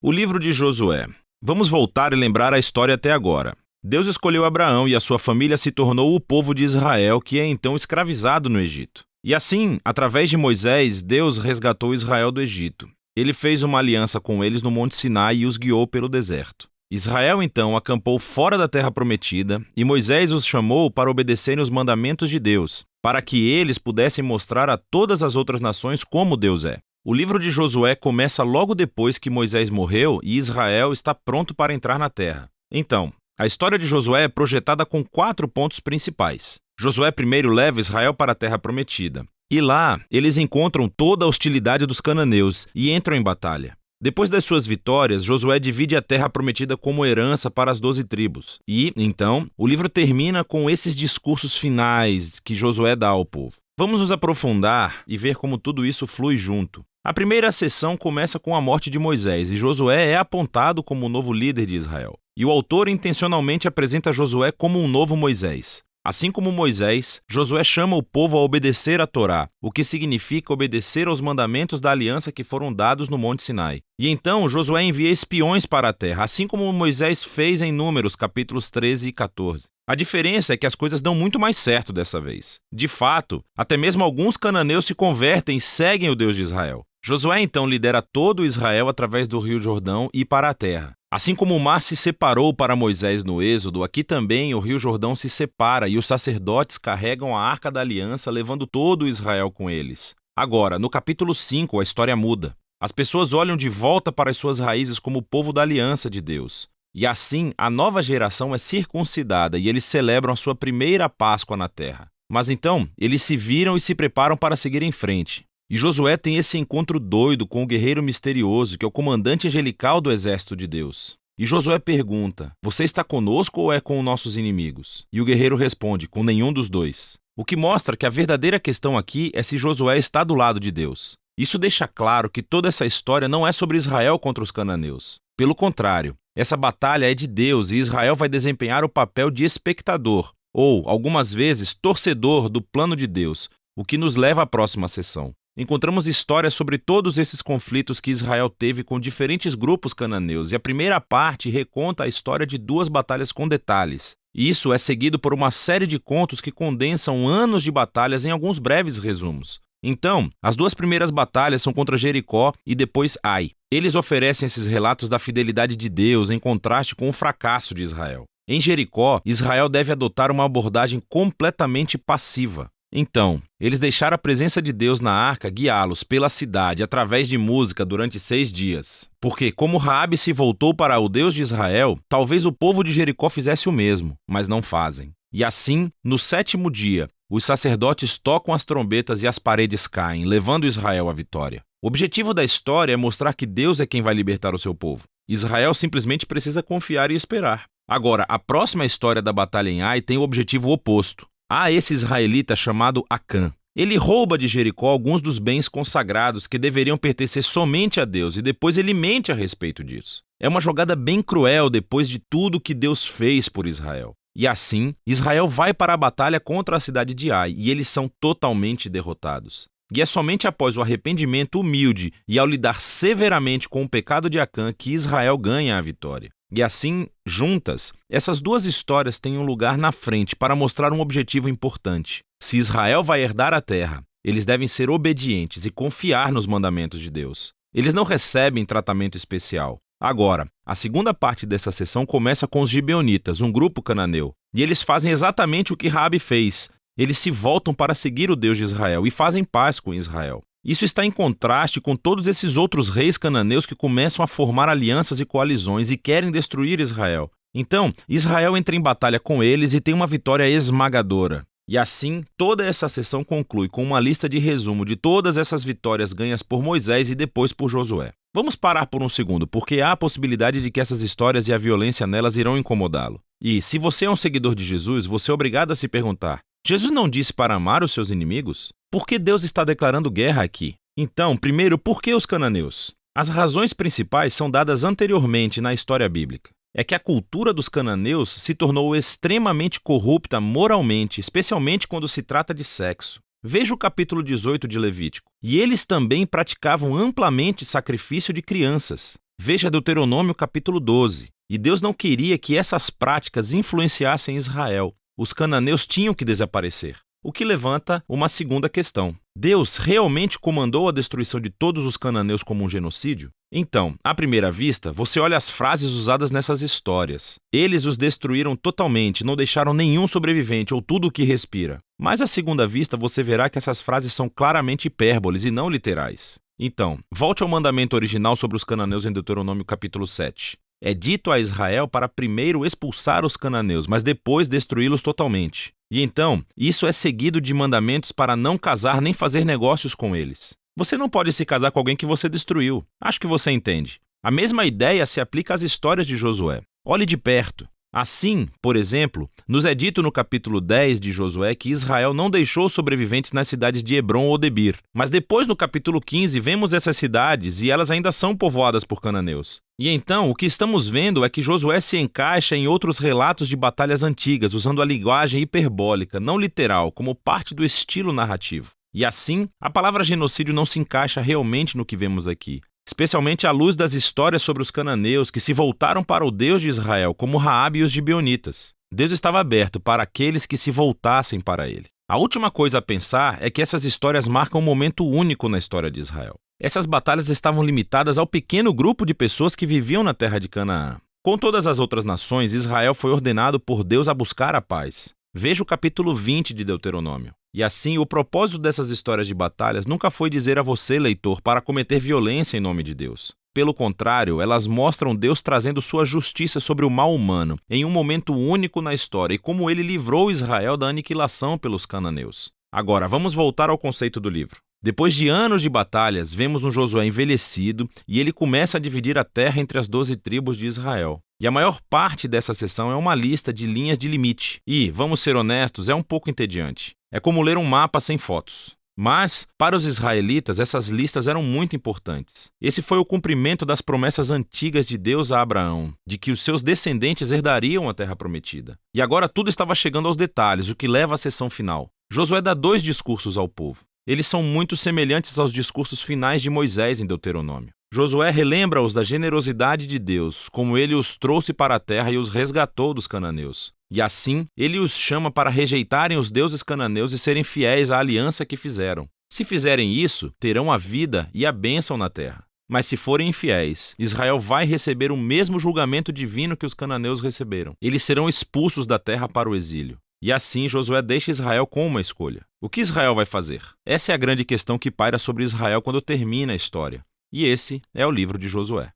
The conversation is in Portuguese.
O livro de Josué. Vamos voltar e lembrar a história até agora. Deus escolheu Abraão e a sua família se tornou o povo de Israel, que é então escravizado no Egito. E assim, através de Moisés, Deus resgatou Israel do Egito. Ele fez uma aliança com eles no Monte Sinai e os guiou pelo deserto. Israel então acampou fora da terra prometida e Moisés os chamou para obedecerem os mandamentos de Deus, para que eles pudessem mostrar a todas as outras nações como Deus é. O livro de Josué começa logo depois que Moisés morreu e Israel está pronto para entrar na terra. Então, a história de Josué é projetada com 4 pontos principais. Josué primeiro leva Israel para a terra prometida. E lá, eles encontram toda a hostilidade dos cananeus e entram em batalha. Depois das suas vitórias, Josué divide a terra prometida como herança para as 12 tribos. E, então, o livro termina com esses discursos finais que Josué dá ao povo. Vamos nos aprofundar e ver como tudo isso flui junto. A primeira sessão começa com a morte de Moisés e Josué é apontado como o novo líder de Israel. E o autor intencionalmente apresenta Josué como um novo Moisés. Assim como Moisés, Josué chama o povo a obedecer a Torá, o que significa obedecer aos mandamentos da aliança que foram dados no Monte Sinai. E então Josué envia espiões para a terra, assim como Moisés fez em Números, capítulos 13 e 14. A diferença é que as coisas dão muito mais certo dessa vez. De fato, até mesmo alguns cananeus se convertem e seguem o Deus de Israel. Josué então lidera todo Israel através do rio Jordão e para a terra. Assim como o mar se separou para Moisés no Êxodo, aqui também o rio Jordão se separa e os sacerdotes carregam a Arca da Aliança, levando todo Israel com eles. Agora, no capítulo 5, a história muda. As pessoas olham de volta para as suas raízes como o povo da aliança de Deus. E assim, a nova geração é circuncidada e eles celebram a sua primeira Páscoa na terra. Mas então, eles se viram e se preparam para seguir em frente. E Josué tem esse encontro doido com o guerreiro misterioso, que é o comandante angelical do exército de Deus. E Josué pergunta: você está conosco ou é com os nossos inimigos? E o guerreiro responde: com nenhum dos dois. O que mostra que a verdadeira questão aqui é se Josué está do lado de Deus. Isso deixa claro que toda essa história não é sobre Israel contra os cananeus. Pelo contrário, essa batalha é de Deus e Israel vai desempenhar o papel de espectador, ou, algumas vezes, torcedor do plano de Deus, o que nos leva à próxima sessão. Encontramos histórias sobre todos esses conflitos que Israel teve com diferentes grupos cananeus, e a primeira parte reconta a história de 2 batalhas com detalhes. Isso é seguido por uma série de contos que condensam anos de batalhas em alguns breves resumos. Então, as 2 primeiras batalhas são contra Jericó e depois Ai. Eles oferecem esses relatos da fidelidade de Deus em contraste com o fracasso de Israel. Em Jericó, Israel deve adotar uma abordagem completamente passiva. Então, eles deixaram a presença de Deus na arca guiá-los pela cidade através de música durante 6 dias. Porque, como Raabe se voltou para o Deus de Israel, talvez o povo de Jericó fizesse o mesmo, mas não fazem. E assim, no 7º dia, os sacerdotes tocam as trombetas e as paredes caem, levando Israel à vitória. O objetivo da história é mostrar que Deus é quem vai libertar o seu povo. Israel simplesmente precisa confiar e esperar. Agora, a próxima história da batalha em Ai tem o objetivo oposto. Há esse israelita chamado Acã. Ele rouba de Jericó alguns dos bens consagrados que deveriam pertencer somente a Deus e depois ele mente a respeito disso. É uma jogada bem cruel depois de tudo que Deus fez por Israel. E assim, Israel vai para a batalha contra a cidade de Ai e eles são totalmente derrotados. E é somente após o arrependimento humilde e ao lidar severamente com o pecado de Acã que Israel ganha a vitória. E assim, juntas, essas 2 histórias têm um lugar na frente para mostrar um objetivo importante. Se Israel vai herdar a terra, eles devem ser obedientes e confiar nos mandamentos de Deus. Eles não recebem tratamento especial. Agora, a segunda parte dessa sessão começa com os gibeonitas, um grupo cananeu. E eles fazem exatamente o que Raabe fez. Eles se voltam para seguir o Deus de Israel e fazem paz com Israel. Isso está em contraste com todos esses outros reis cananeus que começam a formar alianças e coalizões e querem destruir Israel. Então, Israel entra em batalha com eles e tem uma vitória esmagadora. E assim, toda essa sessão conclui com uma lista de resumo de todas essas vitórias ganhas por Moisés e depois por Josué. Vamos parar por um segundo, porque há a possibilidade de que essas histórias e a violência nelas irão incomodá-lo. E, se você é um seguidor de Jesus, você é obrigado a se perguntar: Jesus não disse para amar os seus inimigos? Por que Deus está declarando guerra aqui? Então, primeiro, por que os cananeus? As razões principais são dadas anteriormente na história bíblica. É que a cultura dos cananeus se tornou extremamente corrupta moralmente, especialmente quando se trata de sexo. Veja o capítulo 18 de Levítico. E eles também praticavam amplamente sacrifício de crianças. Veja Deuteronômio capítulo 12. E Deus não queria que essas práticas influenciassem Israel. Os cananeus tinham que desaparecer. O que levanta uma segunda questão. Deus realmente comandou a destruição de todos os cananeus como um genocídio? Então, à primeira vista, você olha as frases usadas nessas histórias. Eles os destruíram totalmente, não deixaram nenhum sobrevivente ou tudo o que respira. Mas à segunda vista, você verá que essas frases são claramente hipérboles e não literais. Então, volte ao mandamento original sobre os cananeus em Deuteronômio capítulo 7. É dito a Israel para primeiro expulsar os cananeus, mas depois destruí-los totalmente. E então, isso é seguido de mandamentos para não casar nem fazer negócios com eles. Você não pode se casar com alguém que você destruiu. Acho que você entende. A mesma ideia se aplica às histórias de Josué. Olhe de perto. Assim, por exemplo, nos é dito no capítulo 10 de Josué que Israel não deixou sobreviventes nas cidades de Hebrom ou Debir. Mas depois, no capítulo 15, vemos essas cidades e elas ainda são povoadas por cananeus. E então, o que estamos vendo é que Josué se encaixa em outros relatos de batalhas antigas, usando a linguagem hiperbólica, não literal, como parte do estilo narrativo. E assim, a palavra genocídio não se encaixa realmente no que vemos aqui, especialmente à luz das histórias sobre os cananeus que se voltaram para o Deus de Israel, como Raabe e os gibeonitas. Deus estava aberto para aqueles que se voltassem para ele. A última coisa a pensar é que essas histórias marcam um momento único na história de Israel. Essas batalhas estavam limitadas ao pequeno grupo de pessoas que viviam na terra de Canaã. Com todas as outras nações, Israel foi ordenado por Deus a buscar a paz. Veja o capítulo 20 de Deuteronômio. E assim, o propósito dessas histórias de batalhas nunca foi dizer a você, leitor, para cometer violência em nome de Deus. Pelo contrário, elas mostram Deus trazendo sua justiça sobre o mal humano, em um momento único na história, e como ele livrou Israel da aniquilação pelos cananeus. Agora, vamos voltar ao conceito do livro. Depois de anos de batalhas, vemos um Josué envelhecido e ele começa a dividir a terra entre as 12 tribos de Israel. E a maior parte dessa seção é uma lista de linhas de limite. E, vamos ser honestos, é um pouco entediante. É como ler um mapa sem fotos. Mas, para os israelitas, essas listas eram muito importantes. Esse foi o cumprimento das promessas antigas de Deus a Abraão, de que os seus descendentes herdariam a terra prometida. E agora tudo estava chegando aos detalhes, o que leva à seção final. Josué dá 2 discursos ao povo. Eles são muito semelhantes aos discursos finais de Moisés em Deuteronômio. Josué relembra-os da generosidade de Deus, como ele os trouxe para a terra e os resgatou dos cananeus. E assim, ele os chama para rejeitarem os deuses cananeus e serem fiéis à aliança que fizeram. Se fizerem isso, terão a vida e a bênção na terra. Mas se forem infiéis, Israel vai receber o mesmo julgamento divino que os cananeus receberam. Eles serão expulsos da terra para o exílio. E assim Josué deixa Israel com uma escolha. O que Israel vai fazer? Essa é a grande questão que paira sobre Israel quando termina a história. E esse é o livro de Josué.